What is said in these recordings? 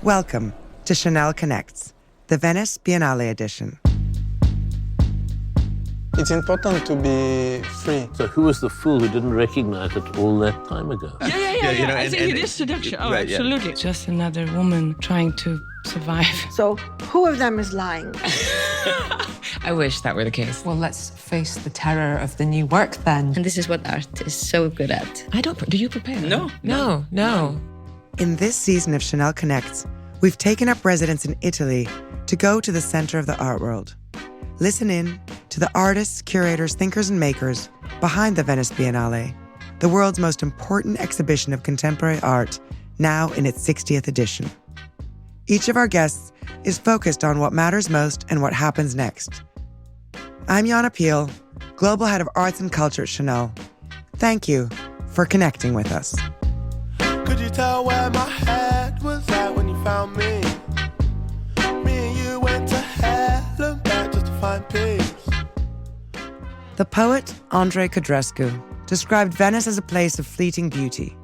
Welcome to Chanel Connects, the Venice Biennale edition. It's important to be free. So who was the fool who didn't recognize it all that time ago? Yeah. I think it is seduction. Oh, right, absolutely. Yeah. Just another woman trying to survive. So who of them is lying? I wish that were the case. Well, let's face the terror of the new work then. And this is what art is so good at. Do you prepare? No. In this season of Chanel Connects, we've taken up residence in Italy to go to the center of the art world. Listen in to the artists, curators, thinkers, and makers behind the Venice Biennale, the world's most important exhibition of contemporary art, now in its 60th edition. Each of our guests is focused on what matters most and what happens next. I'm Yana Peel, Global Head of Arts and Culture at Chanel. Thank you for connecting with us. Could you tell where my head was at when you found me? Me and you went to hell and back just to find peace. The poet Andrei Codrescu described Venice as a place of fleeting beauty.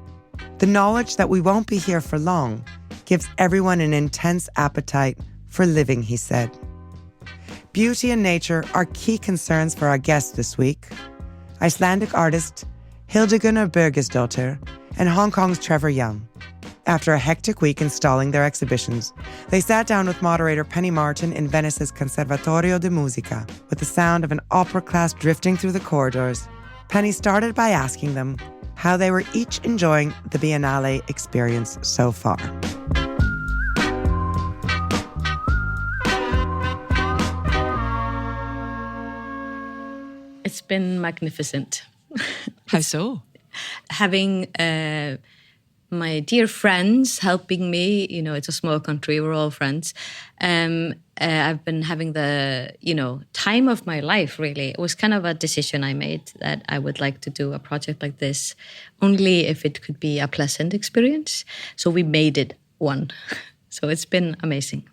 The knowledge that we won't be here for long gives everyone an intense appetite for living, he said. Beauty and nature are key concerns for our guests this week. Icelandic artist Hildigunnur Birgisdóttir and Hong Kong's Trevor Yeung. After a hectic week installing their exhibitions, they sat down with moderator Penny Martin in Venice's Conservatorio di Musica with the sound of an opera class drifting through the corridors. Penny started by asking them how they were each enjoying the Biennale experience so far. It's been magnificent. How so? Having my dear friends helping me, it's a small country, we're all friends. I've been having the, time of my life, really. It was kind of a decision I made that I would like to do a project like this only if it could be a pleasant experience. So we made it one. So it's been amazing.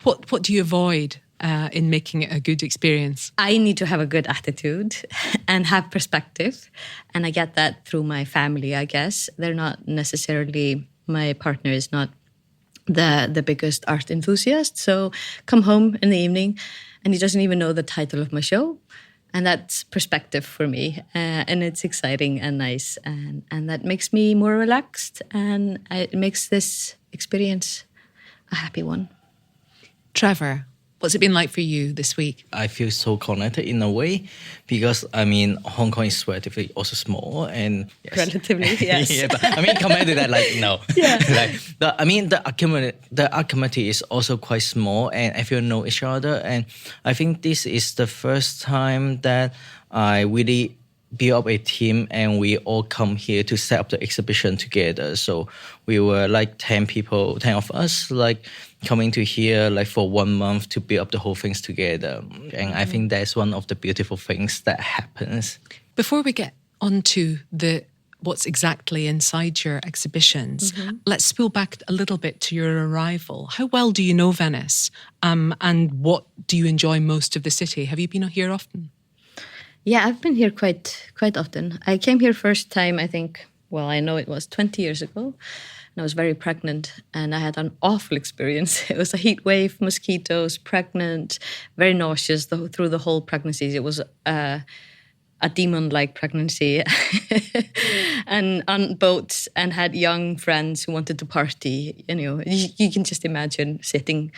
What do you avoid in making it a good experience? I need to have a good attitude and have perspective. And I get that through my family, I guess. They're not necessarily, my partner is not the biggest art enthusiast. So come home in the evening and he doesn't even know the title of my show. And that's perspective for me. And it's exciting and nice. And that makes me more relaxed. And it makes this experience a happy one. Trevor, what's it been like for you this week? I feel so connected in a way because, Hong Kong is relatively also small and... Yes. Relatively, yes. Yeah, but compared to that, no. Yeah. The art community is also quite small and everyone know each other. And I think this is the first time that I really build up a team and we all come here to set up the exhibition together. So we were 10 of us, coming to here for 1 month to build up the whole things together. And I think that's one of the beautiful things that happens. Before we get on to what's exactly inside your exhibitions, let's spool back a little bit to your arrival. How well do you know Venice? And what do you enjoy most of the city? Have you been here often? Yeah, I've been here quite often. I came here first time, I think, I know it was 20 years ago. And I was very pregnant and I had an awful experience. It was a heat wave, mosquitoes, pregnant, very nauseous through the whole pregnancy. It was a demon-like pregnancy and on boats and had young friends who wanted to party. You can just imagine sitting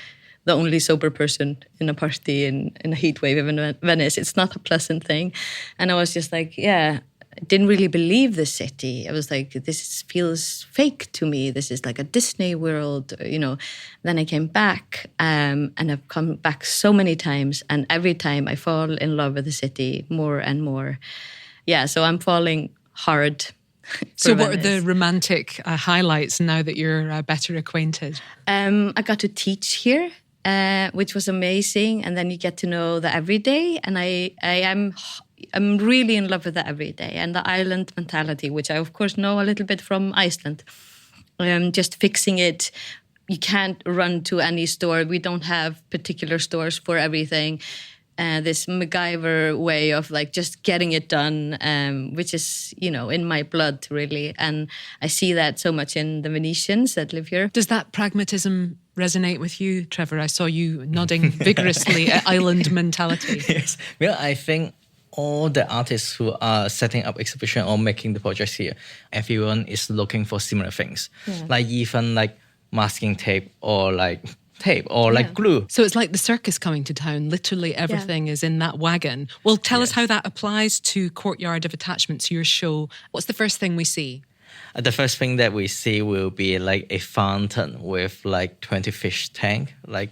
the only sober person in a party in a heat wave in Venice. It's not a pleasant thing. And I was just I didn't really believe the city. I was this feels fake to me. This is like a Disney world, Then I came back and I've come back so many times. And every time I fall in love with the city more and more. Yeah, so I'm falling hard. So what are the romantic highlights now that you're better acquainted? I got to teach here. Which was amazing, and then you get to know the everyday, and I'm really in love with the everyday and the island mentality, which I of course know a little bit from Iceland. Just fixing it, you can't run to any store. We don't have particular stores for everything. this MacGyver way of like just getting it done, which is, in my blood really. And I see that so much in the Venetians that live here. Does that pragmatism resonate with you, Trevor? I saw you nodding vigorously at island mentality. Yes. Well, I think all the artists who are setting up exhibition or making the projects here, everyone is looking for similar things. Yeah. Like even like masking tape or like glue. So it's like the circus coming to town. Literally everything is in that wagon. Well, tell us how that applies to Courtyard of Attachments, your show. What's the first thing we see? The first thing that we see will be like a fountain with like 20 fish tank. Like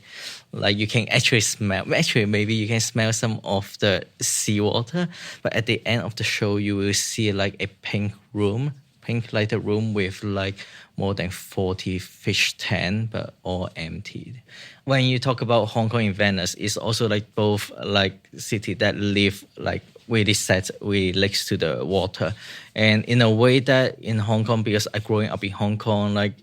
you can actually smell. Actually, maybe you can smell some of the seawater. But at the end of the show, you will see like a pink lighted room with like more than 40 fish tank, but all emptied. When you talk about Hong Kong and Venice, it's also like both like city that live like really set really next to the water. And in a way that in Hong Kong, because I growing up in Hong Kong, like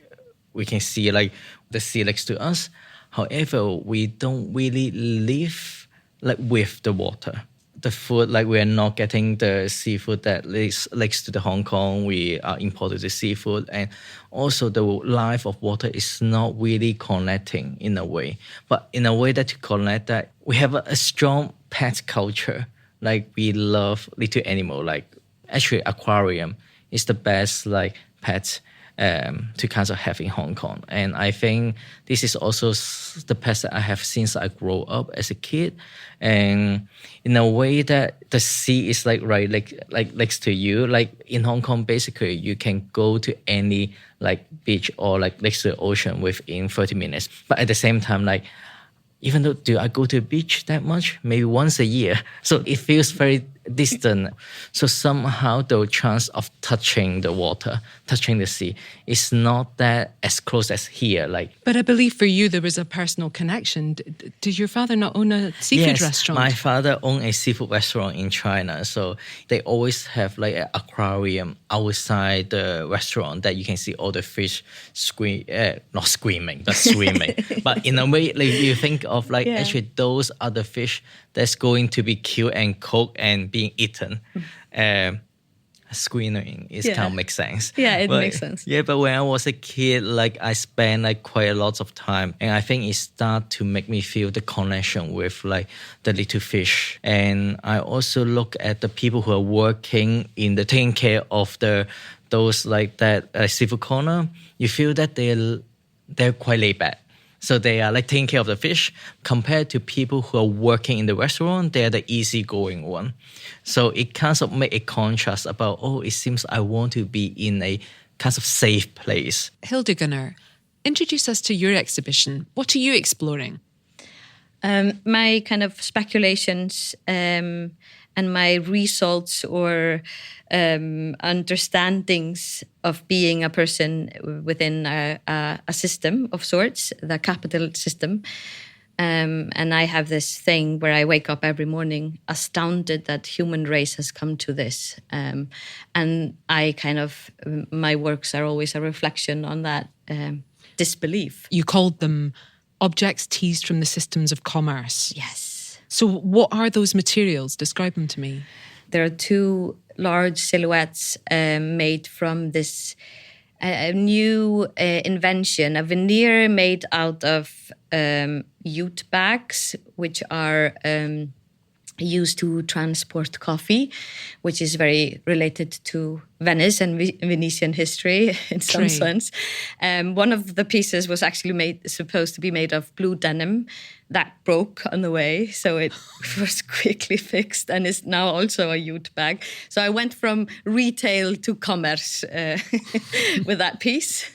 we can see like the sea next to us. However, we don't really live like with the water. The food, like we are not getting the seafood that next to the Hong Kong. We are imported the seafood, and also the life of water is not really connecting in a way. But in a way that to connect that, we have a strong pet culture. Like we love little animal. Like actually, aquarium is the best like pet to kind of have in Hong Kong. And I think this is also the pet that I have since I grew up as a kid. And in a way that the sea is like right like next to you. Like in Hong Kong, basically you can go to any like beach or like next to the ocean within 30 minutes. But at the same time, like even though do I go to the beach that much? Maybe once a year. So it feels very distant. So somehow the chance of touching the water, touching the sea, is not that as close as here. Like, but I believe for you there was a personal connection. Did your father not own a seafood restaurant? My father owned a seafood restaurant in China. So they always have like an aquarium outside the restaurant that you can see all the fish not screaming, but swimming. But in a way, like you think of like actually those are the fish that's going to be killed and cooked and being eaten. Screening is kind of makes sense. Yeah, it makes sense. Yeah, but when I was a kid, like I spent like quite a lot of time, and I think it started to make me feel the connection with like the little fish. And I also look at the people who are working in the taking care of those like that seafood corner. You feel that they're quite laid back. So they are like taking care of the fish compared to people who are working in the restaurant. They're the easygoing one. So it kind of make a contrast about, it seems I want to be in a kind of safe place. Hildigunnur, introduce us to your exhibition. What are you exploring? My kind of speculations and my results or understandings of being a person within a system of sorts, the capital system. And I have this thing where I wake up every morning astounded that human race has come to this. And I my works are always a reflection on that disbelief. You called them objects teased from the systems of commerce. Yes. So what are those materials? Describe them to me. There are two large silhouettes made from this new invention, a veneer made out of jute bags, which are used to transport coffee, which is very related to Venice and Venetian history in some sense. One of the pieces was actually supposed to be made of blue denim that broke on the way, so it was quickly fixed and is now also a jute bag. So I went from retail to commerce with that piece,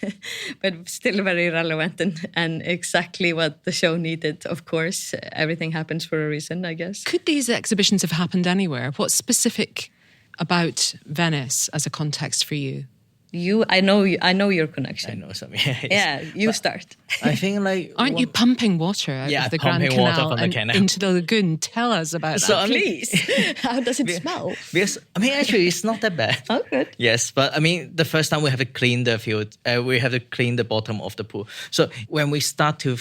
but still very relevant and exactly what the show needed. Of course, everything happens for a reason, I guess. Could these exhibitions have happened anywhere? What's specific about Venice as a context for you? I know your connection. I know some. Yeah, you start. I think like aren't you pumping water out of the Grand pumping water Canal from the and canal. into the lagoon? Tell us about that, So, please. How does it smell? Because I mean, actually, it's not that bad. Oh, good. Yes, but I mean, the first time we have to clean the field, we have to clean the bottom of the pool. So when we start to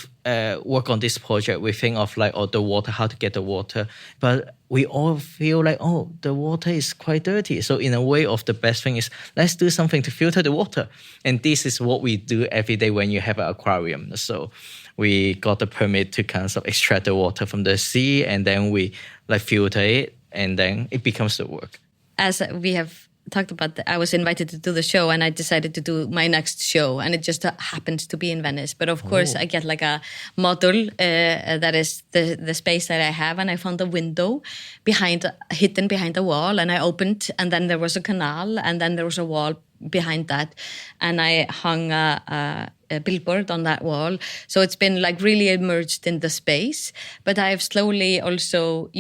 work on this project, we think of like, the water, how to get the water. But we all feel like, the water is quite dirty. So in a way, the best thing is let's do something to filter the water. And this is what we do every day when you have an aquarium. So we got the permit to kind of extract the water from the sea, and then we like filter it, and then it becomes the work. As we have talked about, I was invited to do the show, and I decided to do my next show, and it just happened to be in Venice. But of course, I get like a model that is the space that I have, and I found a window hidden behind a wall, and I opened, and then there was a canal, and then there was a wall behind that, and I hung a billboard on that wall. So it's been like really immersed in the space. But I have slowly also,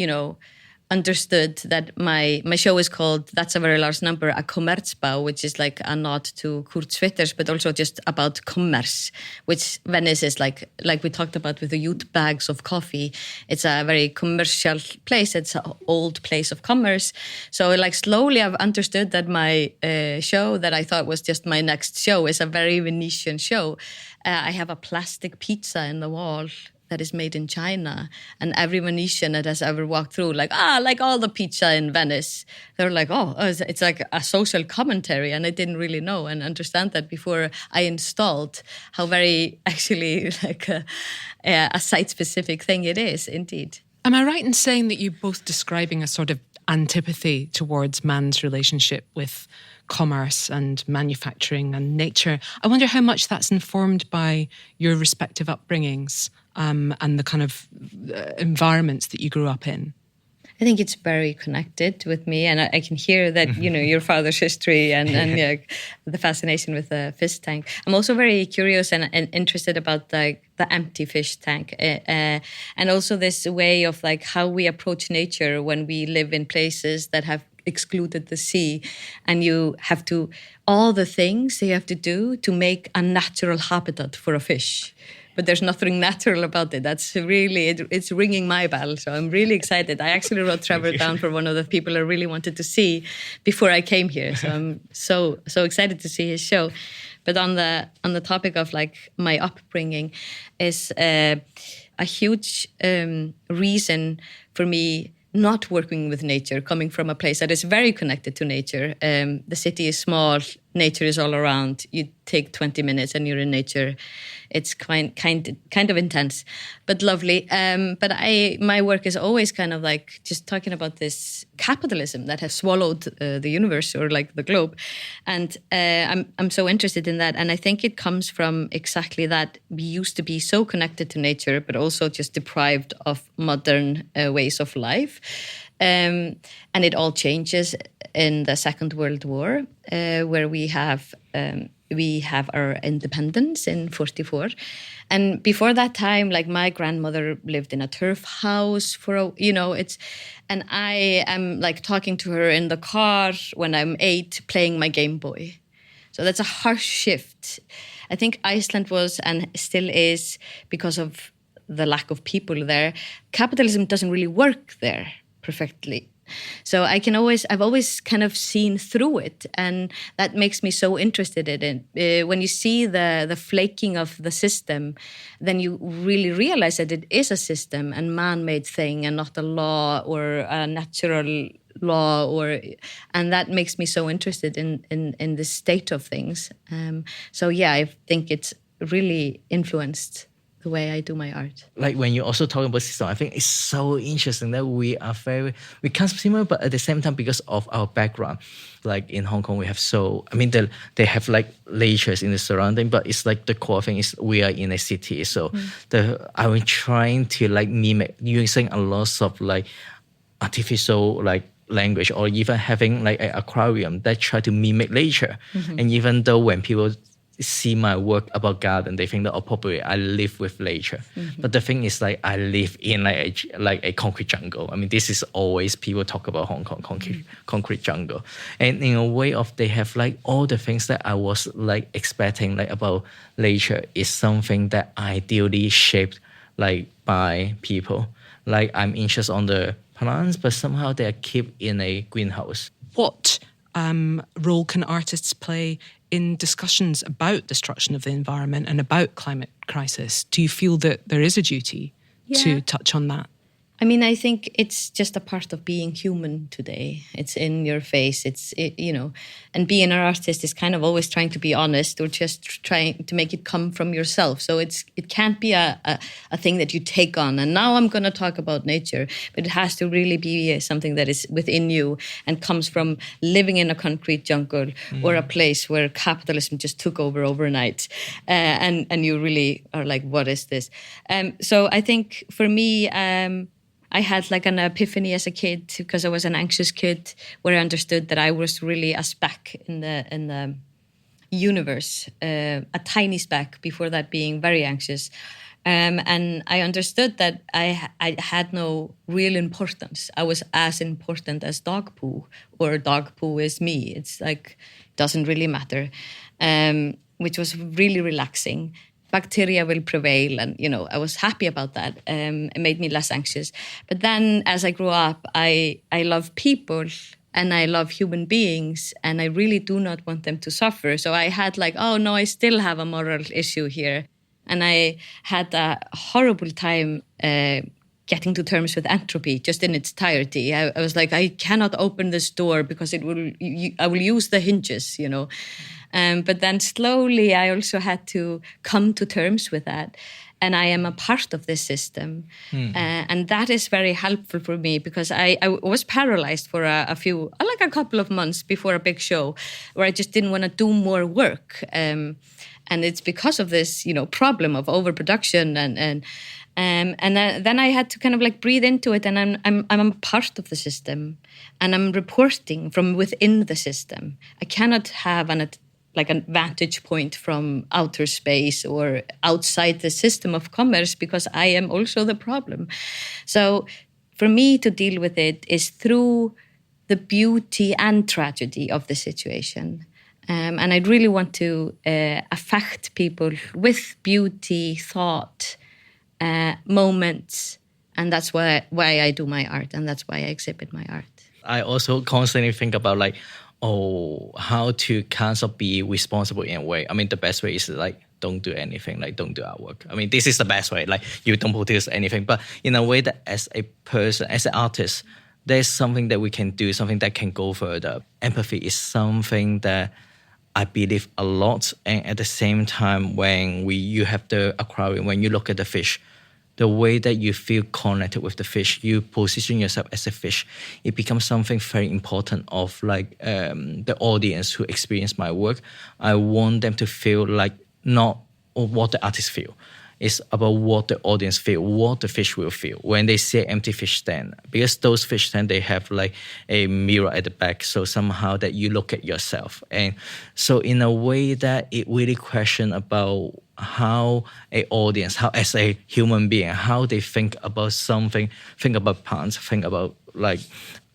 understood that my show is called That's a Very Large Number, a Kommerzbau, which is like a nod to Kurt Schwitters, but also just about commerce, which Venice is like we talked about with the youth bags of coffee. It's a very commercial place. It's an old place of commerce. So like slowly I've understood that my show that I thought was just my next show is a very Venetian show. I have a plastic pizza in the wall that is made in China, and every Venetian that has ever walked through, like all the pizza in Venice, they're like, it's like a social commentary, and I didn't really know and understand that before I installed how very actually like a site-specific thing it is, indeed. Am I right in saying that you're both describing a sort of antipathy towards man's relationship with commerce and manufacturing and nature? I wonder how much that's informed by your respective upbringings and the kind of environments that you grew up in. I think it's very connected with me, and I can hear that, your father's history and the fascination with the fish tank. I'm also very curious and interested about the empty fish tank, and also this way of like how we approach nature when we live in places that have excluded the sea, and you have to, all the things you have to do to make a natural habitat for a fish. But there's nothing natural about it. That's really, it's ringing my bell. So I'm really excited. I actually wrote Trevor down for one of the people I really wanted to see before I came here. So I'm so excited to see his show. But on the topic of like my upbringing is a huge reason for me not working with nature, coming from a place that is very connected to nature. The city is small, nature is all around. You take 20 minutes and you're in nature. It's kind of intense, but lovely. But my work is always kind of like just talking about this capitalism that has swallowed the universe or like the globe, and I'm so interested in that. And I think it comes from exactly that. We used to be so connected to nature, but also just deprived of modern ways of life. And it all changes in the Second World War, where we have our independence in 1944. And before that time, like my grandmother lived in a turf house and I am like talking to her in the car when I'm 8, playing my Game Boy. So that's a harsh shift. I think Iceland was and still is, because of the lack of people there, capitalism doesn't really work there perfectly. So I've always kind of seen through it, and that makes me so interested in it. When you see the flaking of the system, then you really realize that it is a system and man-made thing, and not a law or a natural law, and that makes me so interested in the state of things. I think it's really influenced the way I do my art. Like when you're also talking about system, I think it's so interesting that we can't similar, but at the same time, because of our background, like in Hong Kong, we have they have like leisures in the surrounding, but it's like the core thing is we are in a city. So I'm trying to like mimic using a lot of like artificial like language, or even having like an aquarium that try to mimic nature. And even though when people see my work about garden, they think that, oh, probably I live with nature. But the thing is, like, I live in like a concrete jungle. I mean, this is always people talk about Hong Kong, concrete jungle. And in a way of they have like all the things that I was like expecting like about nature is something that ideally shaped like by people. Like I'm interested on the plants, but somehow they are kept in a greenhouse. What role can artists play in discussions about destruction of the environment and about climate crisis? Do you feel that there is a duty to touch on that? I mean, I think it's just a part of being human today. It's in your face. And being an artist is kind of always trying to be honest or just trying to make it come from yourself. So it can't be a thing that you take on. And now I'm going to talk about nature, but it has to really be something that is within you and comes from living in a concrete jungle or a place where capitalism just took over overnight. And you really are like, what is this? So I think for me, I had like an epiphany as a kid because I was an anxious kid where I understood that I was really a speck in the universe, a tiny speck before that being very anxious. And I understood that I had no real importance. I was as important as dog poo, or dog poo is me. It's like, doesn't really matter, which was really relaxing. Bacteria will prevail, and I was happy about that. It made me less anxious. But then as I grew up, I love people and I love human beings, and I really do not want them to suffer. So I had like, oh no, I still have a moral issue here. And I had a horrible time getting to terms with entropy just in its entirety. I was like, I cannot open this door because I will use the hinges, But then slowly I also had to come to terms with that. And I am a part of this system. And that is very helpful for me because I was paralyzed for a couple of months before a big show where I just didn't want to do more work. And it's because of this, problem of overproduction and then I had to kind of like breathe into it, and I'm a part of the system, and I'm reporting from within the system. I cannot have a vantage point from outer space or outside the system of commerce because I am also the problem. So for me to deal with it is through the beauty and tragedy of the situation. And I really want to affect people with beauty, thought, moments. And that's why I do my art, and that's why I exhibit my art. I also constantly think about how to kind of be responsible in a way. I mean, the best way is like, don't do anything, like don't do artwork. I mean, this is the best way, like you don't produce anything. But in a way that as a person, as an artist, there's something that we can do, something that can go further. Empathy is something that I believe a lot. And at the same time, when you have the aquarium, when you look at the fish, the way that you feel connected with the fish, you position yourself as a fish, it becomes something very important of like the audience who experience my work. I want them to feel like not what the artist feel. It's about what the audience feel, what the fish will feel when they see an empty fish stand. Because those fish stand, they have like a mirror at the back. So somehow that you look at yourself. And so in a way that it really question about how an audience, how as a human being, how they think about something, think about plants, think about like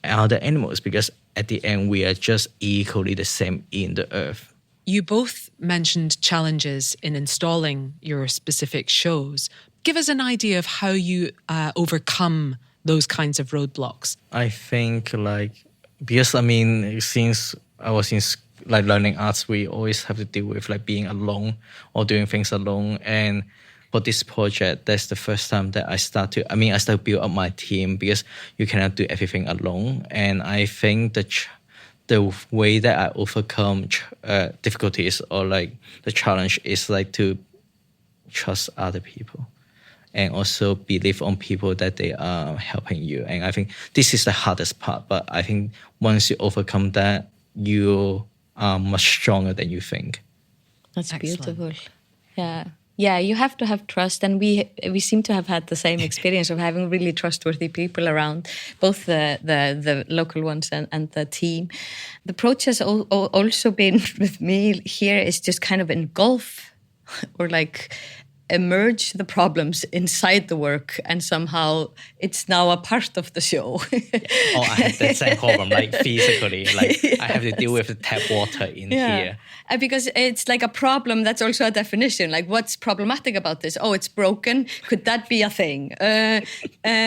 other animals. Because at the end, we are just equally the same in the earth. You both mentioned challenges in installing your specific shows. Give us an idea of how you overcome those kinds of roadblocks. I think because since I was in learning arts, we always have to deal with like being alone or doing things alone. And for this project, that's the first time that I start to build up my team because you cannot do everything alone. And I think the way that I overcome difficulties or like the challenge is like to trust other people and also believe on people that they are helping you. And I think this is the hardest part. But I think once you overcome that, you are much stronger than you think. That's excellent. Beautiful. Yeah. Yeah, you have to have trust, and we seem to have had the same experience of having really trustworthy people around, both the local ones and the team. The approach has also been with me here is just kind of engulf or like emerge the problems inside the work, and somehow it's now a part of the show. I have that same problem, like physically, like yes. I have to deal with the tap water in here. Because it's like a problem, that's also a definition. Like, what's problematic about this? Oh, it's broken. Could that be a thing?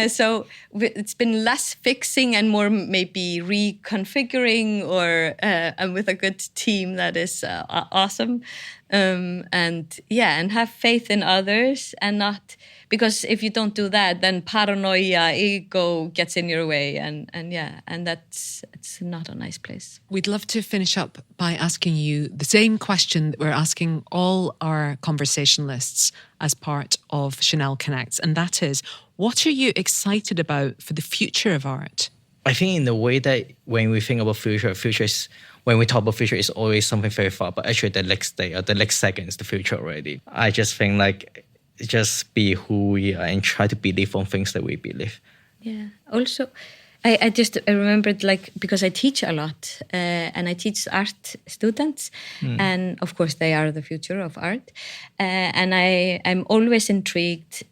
So it's been less fixing and more maybe reconfiguring, or and with a good team that is awesome. And have faith in others, and not, because if you don't do that, then paranoia, ego gets in your way, and it's not a nice place. We'd love to finish up by asking you the same question that we're asking all our conversationalists as part of Chanel Connects, and that is, what are you excited about for the future of art? I think in the way that when we think about future is, when we talk about future, it's always something very far, but actually the next day or the next second is the future already. I just think like, just be who we are and try to believe on things that we believe. Yeah. Also, I remembered, like, because I teach a lot and I teach art students, and of course they are the future of art. And I'm always intrigued.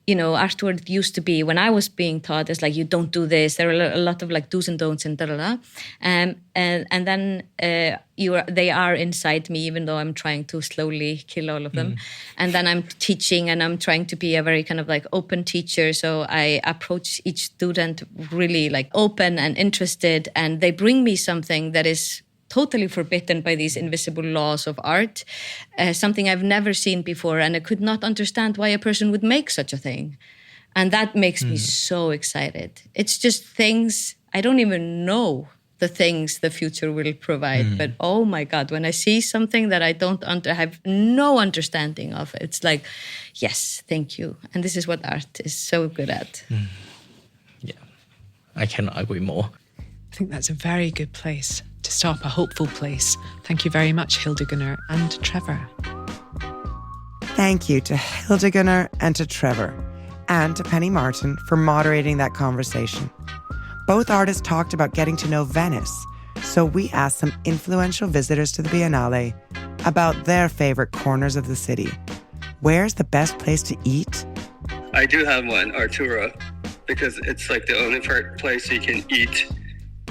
Artwork used to be, when I was being taught, it's like, you don't do this. There are a lot of like do's and don'ts and da-da-da. And then they are inside me, even though I'm trying to slowly kill all of them. And then I'm teaching, and I'm trying to be a very kind of like open teacher. So I approach each student really like open and interested, and they bring me something that is totally forbidden by these invisible laws of art, something I've never seen before, and I could not understand why a person would make such a thing. And that makes me so excited. It's just things, I don't even know the things the future will provide, but oh my God, when I see something that I don't have no understanding of, it's like, yes, thank you. And this is what art is so good at. Yeah, I cannot agree more. I think that's a very good place to stop, a hopeful place. Thank you very much, Hildigunnur and Trevor. Thank you to Hildigunnur and to Trevor, and to Penny Martin for moderating that conversation. Both artists talked about getting to know Venice, so we asked some influential visitors to the Biennale about their favorite corners of the city. Where's the best place to eat? I do have one, Arturo, because it's like the only place you can eat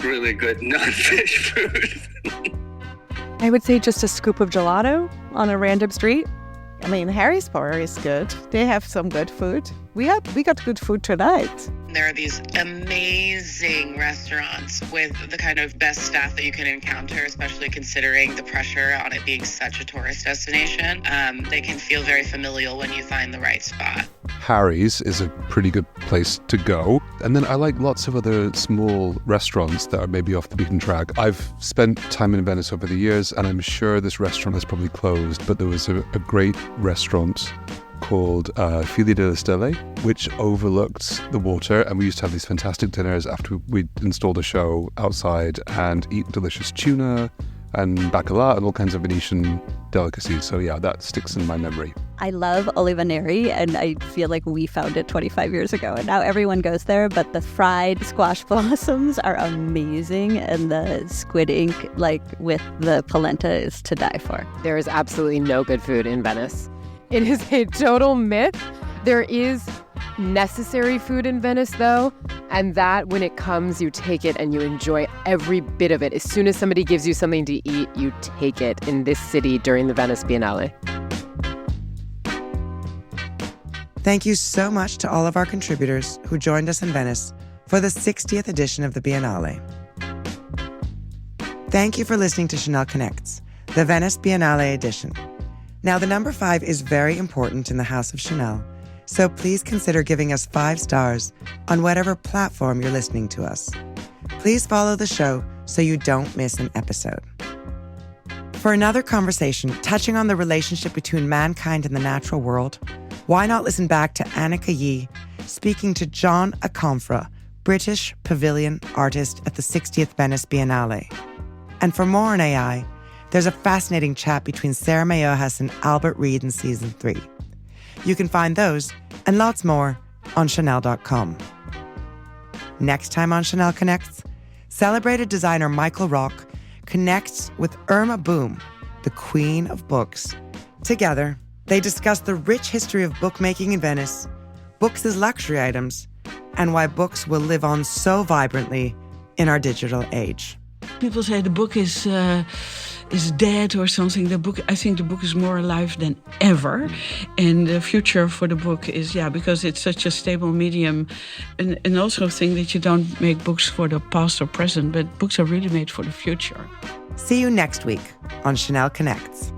really good non-fish food. I would say just a scoop of gelato on a random street. I mean, Harrisburg is good. They have some good food. We got good food tonight. There are these amazing restaurants with the kind of best staff that you can encounter, especially considering the pressure on it being such a tourist destination. They can feel very familial when you find the right spot. Harry's is a pretty good place to go. And then I like lots of other small restaurants that are maybe off the beaten track. I've spent time in Venice over the years, and I'm sure this restaurant has probably closed, but there was a great restaurant called Figli delle Stelle, which overlooked the water, and we used to have these fantastic dinners after we'd installed a show outside and eat delicious tuna and bacala and all kinds of Venetian delicacies. So yeah, that sticks in my memory. I love Oliva Neri, and I feel like we found it 25 years ago, and now everyone goes there, but the fried squash blossoms are amazing, and the squid ink, like with the polenta, is to die for. There is absolutely no good food in Venice. It is a total myth. There is necessary food in Venice, though, and that when it comes, you take it and you enjoy every bit of it. As soon as somebody gives you something to eat, you take it in this city during the Venice Biennale. Thank you so much to all of our contributors who joined us in Venice for the 60th edition of the Biennale. Thank you for listening to Chanel Connects, the Venice Biennale edition. Now, the number 5 is very important in the House of Chanel, so please consider giving us 5 stars on whatever platform you're listening to us. Please follow the show so you don't miss an episode. For another conversation touching on the relationship between mankind and the natural world, why not listen back to Annika Yee speaking to John Akomfrah, British pavilion artist at the 60th Venice Biennale. And for more on AI, there's a fascinating chat between Sarah Mayojas and Albert Reid in season 3. You can find those and lots more on Chanel.com. Next time on Chanel Connects, celebrated designer Michael Rock connects with Irma Boom, the queen of books. Together, they discuss the rich history of bookmaking in Venice, books as luxury items, and why books will live on so vibrantly in our digital age. People say the book is dead or something. I think the book is more alive than ever. And the future for the book is, because it's such a stable medium. And also think that you don't make books for the past or present, but books are really made for the future. See you next week on Chanel Connects.